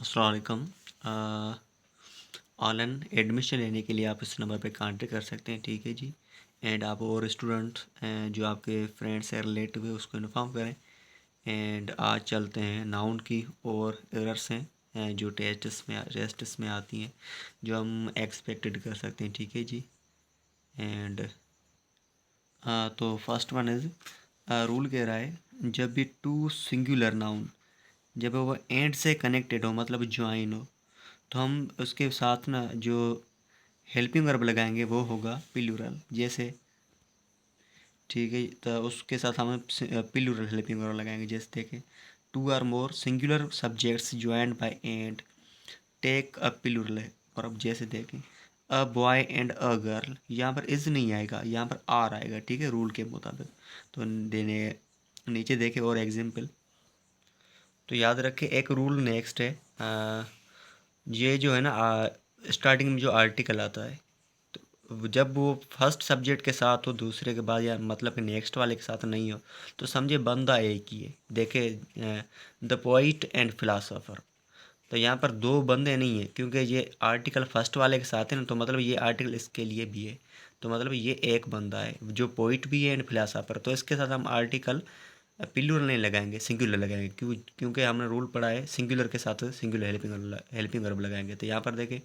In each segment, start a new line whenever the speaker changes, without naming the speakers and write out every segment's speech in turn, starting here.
अस्सलाम वालेकुम। Online admission लेने के लिए आप इस नंबर पे कांटेक्ट कर सकते हैं, ठीक है जी। एंड आप और स्टूडेंट जो आपके फ्रेंड्स हैं रिलेटिव है उसको इन्फॉर्म करें। एंड आज चलते हैं नाउन की और एरर्स हैं जो टेस्ट्स में आती हैं, जो हम एक्सपेक्टेड कर सकते हैं, ठीक है जी। एंड तो फर्स्ट वन इज़ रूल कह रहा है जब भी टू सिंगुलर नाउन जब वो एंड से कनेक्टेड हो मतलब ज्वाइन हो तो हम उसके साथ ना जो हेल्पिंग वर्ब लगाएंगे वो होगा प्लूरल। जैसे ठीक है, तो उसके साथ हम प्लूरल हेल्पिंग वर्ब लगाएंगे। जैसे देखें, two or more singular subjects joined by and take a plural verb. जैसे देखें, a boy and a girl, यहाँ पर इज़ नहीं आएगा, यहाँ पर आर आएगा, ठीक है, रूल के मुताबिक। तो देने नीचे देखें और एग्जाम्पल। तो याद रखें एक रूल नेक्स्ट है, ये जो है ना स्टार्टिंग में जो आर्टिकल आता है तो जब वो फर्स्ट सब्जेक्ट के साथ हो दूसरे के बाद या मतलब कि नेक्स्ट वाले के साथ नहीं हो तो समझे बंदा एक ही है। देखे, द पोइट एंड फिलासफर, तो यहाँ पर दो बंदे नहीं है क्योंकि ये आर्टिकल फर्स्ट वाले के साथ है ना, तो मतलब ये आर्टिकल इसके लिए भी है। तो मतलब ये एक बंदा है जो पोइट भी है एंड फिलासफर, तो इसके साथ हम आर्टिकल प्लूरल नहीं लगाएंगे, सिंगुलर लगाएंगे। क्योंकि हमने रूल पढ़ा है सिंगुलर के साथ सिंगुलर हेल्पिंग वर्ब लगाएंगे। तो यहाँ पर देखें,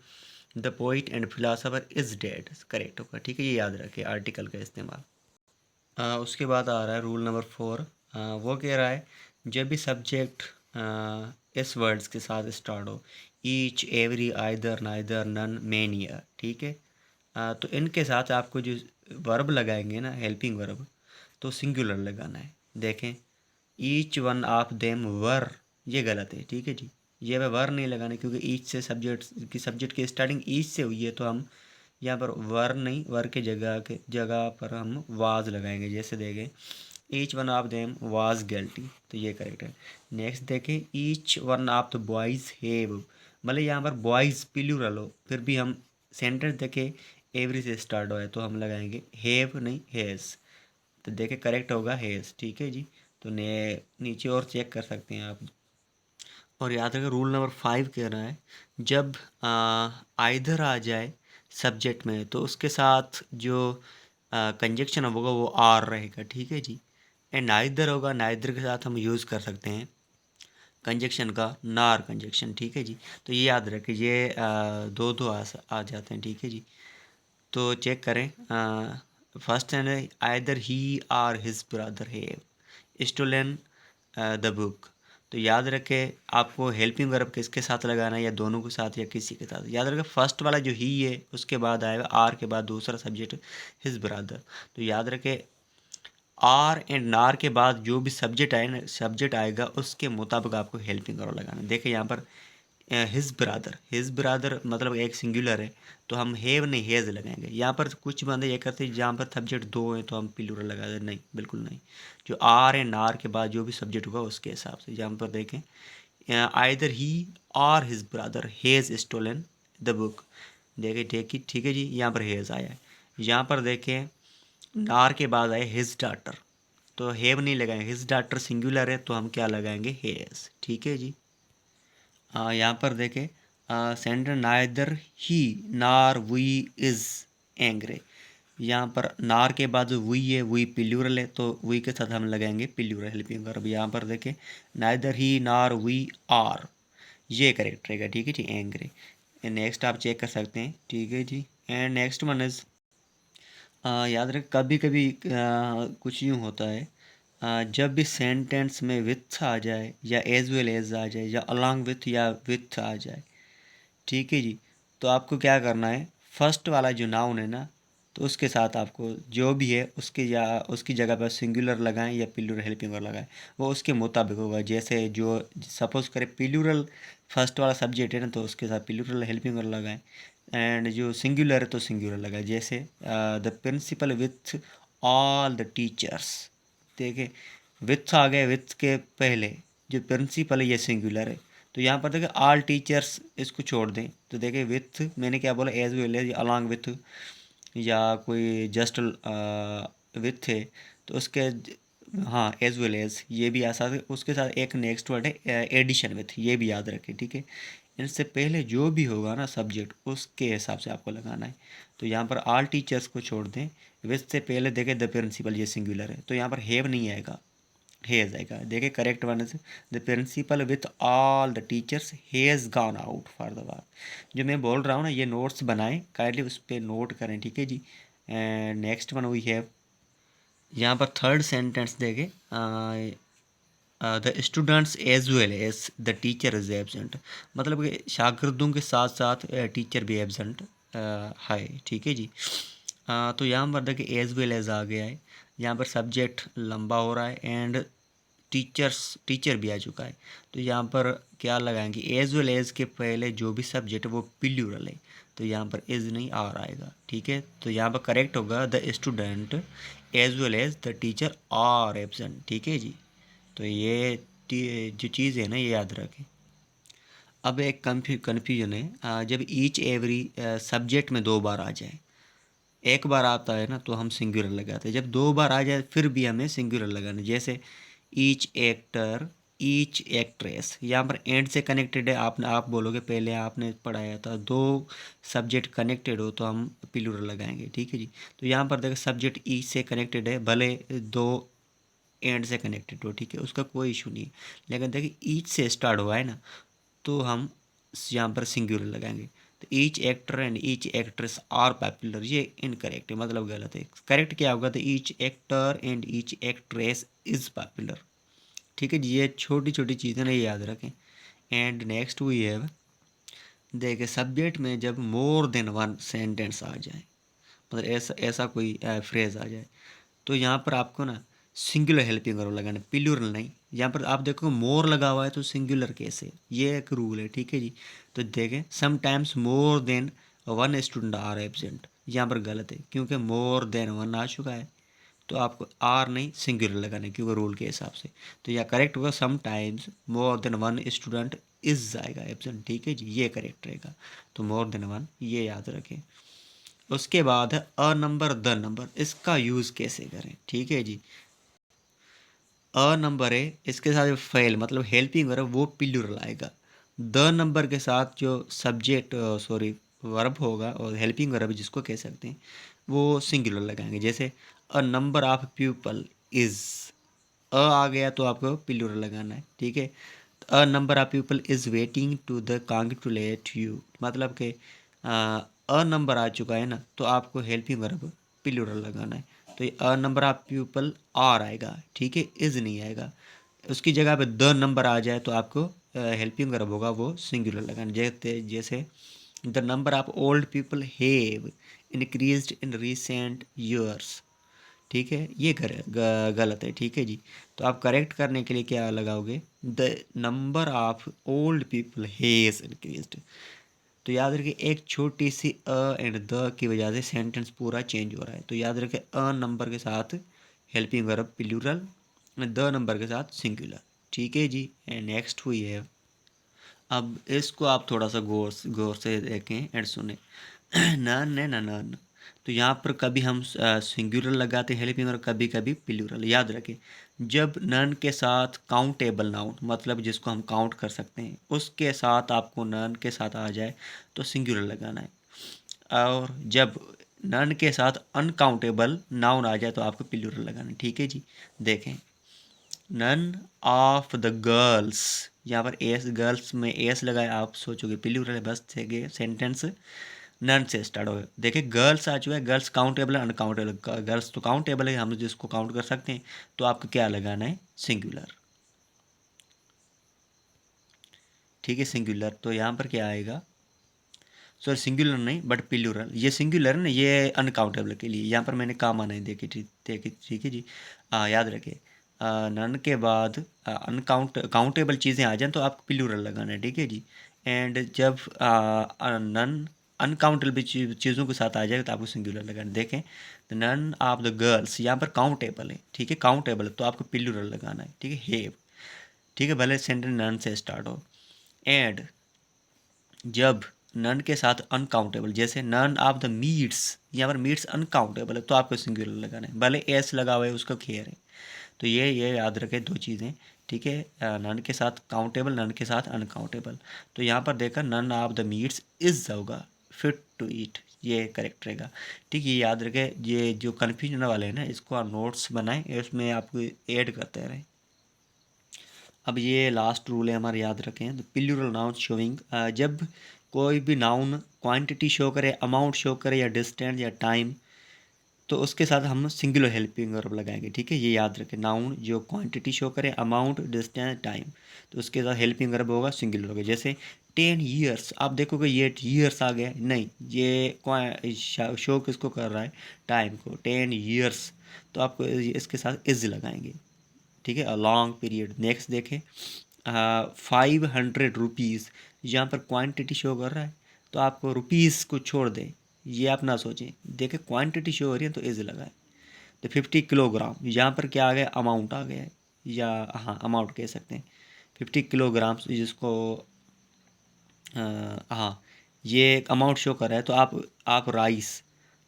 the poet and philosopher is dead, correct होगा, ठीक है, ये याद रखें आर्टिकल का इस्तेमाल। उसके बाद आ रहा है रूल नंबर 4। वो कह रहा है जब भी सब्जेक्ट इस वर्ड्स के साथ स्टार्ट हो, each, every, either, neither, none, many a, ठीक है। तो इनके साथ आपको जो वर्ब लगाएंगे ना हेल्पिंग वर्ब, तो सिंगुलर लगाना है। देखें, each one of them were, ये गलत है, ठीक है जी। ये वर नहीं लगाना क्योंकि ईच से सब्जेक्ट की स्टार्टिंग ईच से हुई है, तो हम यहाँ पर वर नहीं, वर के जगह पर हम वाज लगाएंगे। जैसे देखें, each one of them was guilty, तो ये करेक्ट है। नेक्स्ट देखें, each one of the boys have, मतलब यहाँ पर बॉयज़ प्लूरल हो फिर भी हम सेंटेंस देखें एवरी से स्टार्ट हो है तो हम लगाएंगे हैव नहीं हैज़। तो देखें करेक्ट होगा हैज़, ठीक है जी। तो नीचे और चेक कर सकते हैं आप। और याद रखें रूल नंबर 5 कह रहा है जब आइदर आ जाए सब्जेक्ट में तो उसके साथ जो कंजक्शन होगा वो आर रहेगा, ठीक है जी। एंड नाइदर होगा, नाइदर के साथ हम यूज़ कर सकते हैं कंजक्शन का नार कंजक्शन, ठीक है जी। तो ये याद रखें, ये दो दो आ जाते हैं, ठीक है जी। तो चेक करें, फर्स्ट है either he or his brother have stolen the book. तो याद रखें आपको हेल्पिंग वर्ब किसके साथ लगाना है, या दोनों के साथ या किसी के साथ। याद रखें फर्स्ट वाला जो ही है उसके बाद आएगा आर के बाद दूसरा सब्जेक्ट हिज ब्रदर। तो याद रखें आर एंड नार के बाद जो भी सब्जेक्ट आएगा उसके मुताबिक आपको हेल्पिंग वर्ब लगाना है। देखिए यहाँ पर हिज ब्रादर मतलब एक सिंगुलर है तो हम हैव नहीं हैज़ लगाएंगे। यहाँ पर कुछ बंदे ये करते हैं जहाँ पर सब्जेक्ट दो हैं तो हम प्लूरल लगा दें, नहीं, बिल्कुल नहीं। जो आर एंड आर के बाद जो भी सब्जेक्ट होगा उसके हिसाब से। यहाँ पर देखें, आइदर ही और his brother has stolen the book. देखिए देखिए, ठीक है जी, यहाँ पर हैज़ आया है। यहाँ पर देखें नार के बाद आए हिज डाटर, तो हैव नहीं लगाएंगे, हिज डाटर सिंगुलर है तो हम क्या लगाएंगे हैज़, ठीक है जी। यहाँ पर देखें, सेंटर नाइदर ही नार वी इज़ एंग्रे। यहाँ पर नार के बाद वी है, वी प्लूरल है तो वी के साथ हम लगाएंगे प्लूरल हेल्पिंग वर्ब। यहाँ पर देखें नाइदर ही नार वी आर, ये करेक्ट रहेगा, ठीक है जी, एंग्रे। नेक्स्ट आप चेक कर सकते हैं, ठीक है जी। एंड नेक्स्ट वन इज़, याद रखें कभी कभी कुछ यूँ होता है, जब भी सेंटेंस में विथ आ जाए या एज वेल एज आ जाए या अलॉन्ग विथ या विथ आ जाए, ठीक है जी, तो आपको क्या करना है, फर्स्ट वाला जो नाउन है ना तो उसके साथ आपको जो भी है उसकी जगह पर सिंगुलर लगाएं या प्लूरल हेल्पिंग वर्ब लगाएं, वो उसके मुताबिक होगा। जैसे जो सपोज करें प्लूरल फर्स्ट वाला सब्जेक्ट है ना तो उसके साथ प्लूरल हेल्पिंग वर्ब लगाएं, एंड जो सिंगुलर है तो सिंगुलर लगाएं। जैसे the principal with all the teachers, देखिए विथ आ गए, विथ के पहले जो प्रिंसिपल है ये सिंगुलर है, तो यहाँ पर देखिए ऑल टीचर्स इसको छोड़ दें तो देखिए विथ मैंने क्या बोला as well as along with या कोई जस्ट विथ है तो उसके हाँ, एज वेल एज ये भी आ सकता है। उसके साथ एक नेक्स्ट वर्ड है एडिशन विथ, ये भी याद रखें, ठीक है। इनसे पहले जो भी होगा ना सब्जेक्ट, उसके हिसाब से आपको लगाना है। तो यहाँ पर ऑल टीचर्स को छोड़ दें, विथ से पहले देखें द प्रिंसिपल, ये सिंगुलर है तो यहाँ पर हैव नहीं आएगा, हैज़ आएगा। देखिए करेक्ट वन है the principal with all the teachers has gone out for the work. जो मैं बोल रहा हूँ ना, ये नोट्स बनाएं, काइंडली उस पर नोट करें, ठीक है जी। And next one we have, यहाँ पर थर्ड सेंटेंस देखें, the students as well as the teacher is absent, मतलब कि शागिर्दों के साथ साथ टीचर भी एबसेंट है, ठीक है जी। तो यहाँ पर देखिए एज वेल एज आ गया है, यहाँ पर सब्जेक्ट लंबा हो रहा है एंड टीचर भी आ चुका है। तो यहाँ पर क्या लगाएंगे, एज वेल एज के पहले जो भी सब्जेक्ट है वो प्लूरल है, तो यहाँ पर इज नहीं आर आएगा, ठीक है। तो यहाँ पर करेक्ट होगा the student as well as the teacher are absent, ठीक है जी। तो ये जो चीज़ है ना, ये याद रखें। अब एक कन्फ्यूजन है, जब ईच एवरी सब्जेक्ट में दो बार आ जाए, एक बार आता है ना तो हम सिंगुलर लगाते हैं, जब दो बार आ जाए फिर भी हमें सिंगुलर लगाना है। जैसे ईच एक्टर, ईच एक्ट्रेस, यहाँ पर एंड से कनेक्टेड है, आप बोलोगे पहले आपने पढ़ाया था दो सब्जेक्ट कनेक्टेड हो तो हम प्लूरल लगाएंगे, ठीक है जी। तो यहाँ पर देखो सब्जेक्ट ईच से कनेक्टेड है, भले दो एंड से कनेक्टेड हो, ठीक है, उसका कोई इशू नहीं है। लेकिन देखिए ईच से स्टार्ट हुआ है ना, तो हम यहाँ पर सिंगुलर लगाएंगे। तो each actor and each actress are popular, ये इनकरेक्ट है, मतलब गलत है। करेक्ट क्या होगा, तो each actor and each actress is popular, ठीक है जी। ये छोटी छोटी चीज़ें नहीं याद रखें। एंड नेक्स्ट वी हैव, देखिए सब्जेक्ट में जब मोर देन वन सेंटेंस आ जाए, मतलब ऐसा ऐसा कोई फ्रेज आ जाए, तो यहाँ पर आपको ना सिंगुलर हेल्पिंग वर्ब लगाना, प्लूरल नहीं। यहाँ पर आप देखो मोर लगा हुआ है तो सिंगुलर कैसे, ये एक रूल है, ठीक है जी। तो देखें sometimes more than one student are absent, यहाँ पर गलत है क्योंकि मोर देन वन आ चुका है, तो आपको आर नहीं सिंगुलर लगाना है क्योंकि रूल के हिसाब से। तो यह करेक्ट होगा sometimes more than one student is आएगा एबसेंट, ठीक है जी, ये करेक्ट रहेगा। तो मोर देन वन ये याद रखें। उसके बाद है अ नंबर द नंबर, इसका यूज़ कैसे करें, ठीक है जी। अ नंबर है, इसके साथ जो फेल मतलब हेल्पिंग वर्ब वो प्लूरल आएगा। द नंबर के साथ जो सब्जेक्ट सॉरी वर्ब होगा और हेल्पिंग वर्ब जिसको कह सकते हैं वो सिंगुलर लगाएंगे। जैसे a number of people is, आ गया तो आपको प्लूरल लगाना है, ठीक है। A number of people is waiting to the congratulate you, मतलब कि अ नंबर आ चुका है ना तो आपको हेल्पिंग वर्ब प्लूरल लगाना है। तो ये a number of people are आएगा, ठीक है, इज़ नहीं आएगा। उसकी जगह पे द नंबर आ जाए तो आपको हेल्पिंग वर्ब होगा वो सिंगुलर लगाना। जैसे the number of old people have increased in recent years, ठीक है, ये गलत है, ठीक है जी। तो आप करेक्ट करने के लिए क्या लगाओगे, the number of old people has increased. तो याद रखिए एक छोटी सी अ एंड द की वजह से सेंटेंस पूरा चेंज हो रहा है। तो याद रखिए अ नंबर के साथ helping verb plural, the number के साथ सिंगुलर, ठीक है जी। एंड नेक्स्ट हुई है, अब इसको आप थोड़ा सा गौर से देखें एंड सुने। नन ने नन, तो यहाँ पर कभी हम सिंगुलर लगाते हैं हेल्पिंग और कभी कभी प्लूरल। याद रखें जब नन के साथ काउंटेबल नाउन मतलब जिसको हम काउंट कर सकते हैं उसके साथ आपको नन के साथ आ जाए तो सिंगुलर लगाना है, और जब नन के साथ अनकाउंटेबल नाउन आ जाए तो आपको प्लूरल लगाना है, ठीक है जी। देखें नन ऑफ द गर्ल्स, यहाँ पर एस गर्ल्स में एस लगाए, आप सोचोगे प्लूरल है, बस थे सेंटेंस नन से स्टार्ट हो गया। देखिए गर्ल्स आ चुका है, गर्ल्स काउंटेबल है अनकाउंटेबल, गर्ल्स तो काउंटेबल है हम जिसको काउंट कर सकते हैं, तो आपको क्या लगाना है सिंगुलर, ठीक है सिंगुलर। तो यहाँ पर क्या आएगा, सॉरी सिंगुलर नहीं बट प्लूरल, ये सिंगुलर है ना, ये अनकाउंटेबल के लिए, यहाँ पर मैंने काम आना है देखिए, ठीक है जी। याद रखें नन के बाद काउंटेबल चीज़ें आ जाएं तो आपको प्लूरल लगाना है, ठीक है जी। एंड जब नन अनकाउंटेबल चीज़ों के साथ आ जाएगा तो आपको सिंगुलर लगाना है। देखें तो नन ऑफ द गर्ल्स यहाँ पर काउंटेबल है, ठीक है, काउंटेबल तो आपको प्लूरल लगाना है, ठीक है, हैव, ठीक है, भले सेंटेंस नन से स्टार्ट हो। एंड जब नन के साथ अनकाउंटेबल, जैसे नन ऑफ द मीट्स, यहाँ पर मीट्स अनकाउंटेबल है तो आपको सिंगुलर लगाना है, भले एस लगा हुआ है उसका खेयर है। तो ये याद रखें 2 चीज़ें, ठीक है। नन के साथ काउंटेबल, नन के साथ अनकाउंटेबल। तो यहाँ पर देखा none of the meats is होगा फिट टू ईट, ये करेक्ट रहेगा, ठीक है। ये याद रखें, ये जो कन्फ्यूजन वाले हैं ना, इसको आप नोट्स बनाएं, इसमें आपको ऐड करते रहें। अब ये लास्ट रूल है हमारे, याद रखें। तो प्लूरल नाउन शोइंग, जब कोई भी नाउन क्वांटिटी शो करे, अमाउंट शो करे या डिस्टेंस या टाइम, तो उसके साथ हम सिंगुलर हेल्पिंग वर्ब लगाएंगे, ठीक है। ये याद रखें, नाउन जो क्वांटिटी शो करे, अमाउंट, डिस्टेंस, टाइम, तो उसके साथ हेल्पिंग वर्ब होगा सिंगुलर होगा। जैसे 10 ईयर्स, आप देखोगे ये ईयर्स आ गया, नहीं, ये शो किसको कर रहा है, टाइम को, 10 ईयर्स, तो आपको इसके साथ इज लगाएंगे, ठीक है। A long period. नेक्स्ट देखें, 500 रुपीज़, यहाँ पर क्वांटिटी शो कर रहा है, तो आपको रुपीज़ को छोड़ दें, ये आप ना सोचें, देखें क्वांटिटी शो हो रही है तो इज लगाए। तो 50 किलोग्राम, यहाँ पर क्या आ गया, अमाउंट आ गया है, या हाँ अमाउंट कह सकते हैं, 50 किलोग्राम, जिसको हाँ ये अमाउंट शो कर रहा है, तो आप राइस,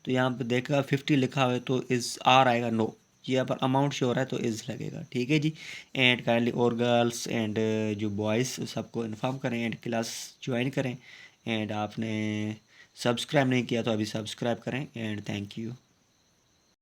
तो यहाँ पर देखा 50 लिखा हुआ है तो इज़ आर आएगा, नो, ये यहाँ पर अमाउंट शो हो रहा है तो इज़ लगेगा, ठीक है जी। एंड काइंडली और गर्ल्स एंड जो बॉयज़ सबको इन्फॉर्म करें एंड क्लास ज्वाइन करें। एंड आपने सब्सक्राइब नहीं किया तो अभी सब्सक्राइब करें, एंड थैंक यू।